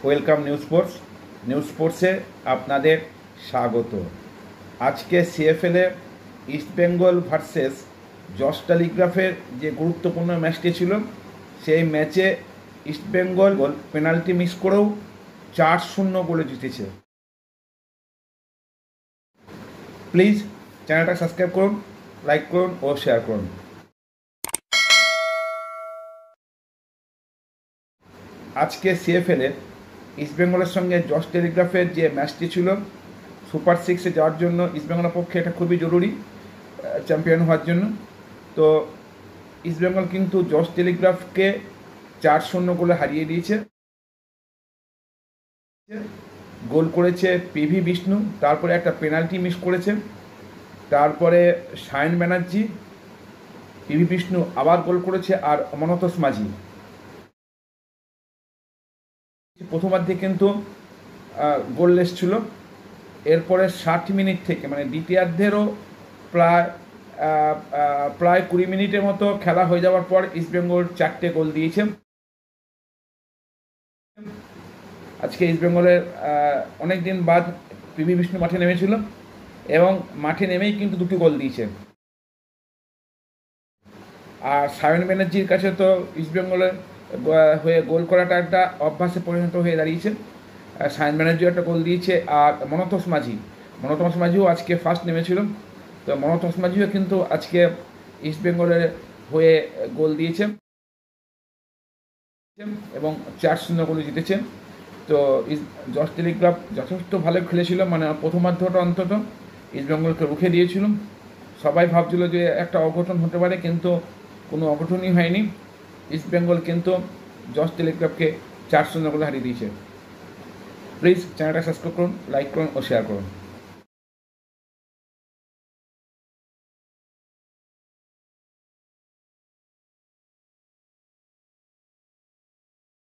Welcome news স্পোর্টসে আপনাদের স্বাগত। আজকে সিএফএলে ইস্টবেঙ্গল ভার্সেস জস টেলিগ্রাফের যে গুরুত্বপূর্ণ ম্যাচটি ছিল, সেই ম্যাচে ইস্টবেঙ্গল পেনাল্টি মিস করেও 4-0 গোলে জিতেছে। প্লিজ চ্যানেলটা সাবস্ক্রাইব করুন, লাইক করুন ও শেয়ার করুন। আজকে সিএফএলে ইস্টবেঙ্গলের সঙ্গে জস টেলিগ্রাফের যে ম্যাচটি ছিল, সুপার 6-এ যাওয়ার জন্য ইস্টবেঙ্গলের পক্ষে এটা খুবই জরুরি চ্যাম্পিয়ন হওয়ার জন্য। তো ইস্টবেঙ্গল কিন্তু জস টেলিগ্রাফকে 4-0 গোলে হারিয়ে দিয়েছে। গোল করেছে পিভি বিষ্ণু, তারপরে একটা পেনাল্টি মিস করেছে, তারপরে সায়ন ব্যানার্জি, পিভি বিষ্ণু আবার গোল করেছে, আর মনতোষ মাঝি। প্রথমার্ধে কিন্তু গোললেস ছিল। এরপরে 60 মিনিট থেকে মানে দ্বিতীয়ার্ধেরও প্রায় 20 মিনিটের মতো খেলা হয়ে যাওয়ার পর ইস্টবেঙ্গল 4টে গোল দিয়েছে। আজকে ইস্টবেঙ্গলের অনেক দিন বাদ পিভি বিষ্ণু মাঠে নেমেছিল এবং মাঠে নেমেই কিন্তু 2টি গোল দিয়েছে। আর সায়ন ব্যানার্জির কাছে তো ইস্টবেঙ্গলের হয়ে গোল করাটা একটা অভ্যাসে পরিণত হয়ে দাঁড়িয়েছে। সায়ন ব্যানার্জিও একটা গোল দিয়েছে, আর মনতোষ মাঝিও আজকে ফার্স্ট নেমেছিল। তো মনতোষ মাঝিও কিন্তু আজকে ইস্টবেঙ্গলের হয়ে গোল দিয়েছে এবং 4-0 গোলে জিতেছে। তো জস টেলিগ্রাফ যথেষ্ট ভালো খেলেছিল, মানে প্রথমার্ধটা অন্তত ইস্টবেঙ্গলকে রুখে দিয়েছিল। সবাই ভাবছিল যে একটা অঘটন হতে পারে, কিন্তু কোনো অঘটনই হয়নি। ইস্টবেঙ্গল কিন্তু জস টেলিগ্রাফকে 4-0 গোলে হারিয়ে দিয়েছে। প্লিজ চ্যানেলটা সাবস্ক্রাইব করুন, লাইক করুন ও শেয়ার করুন।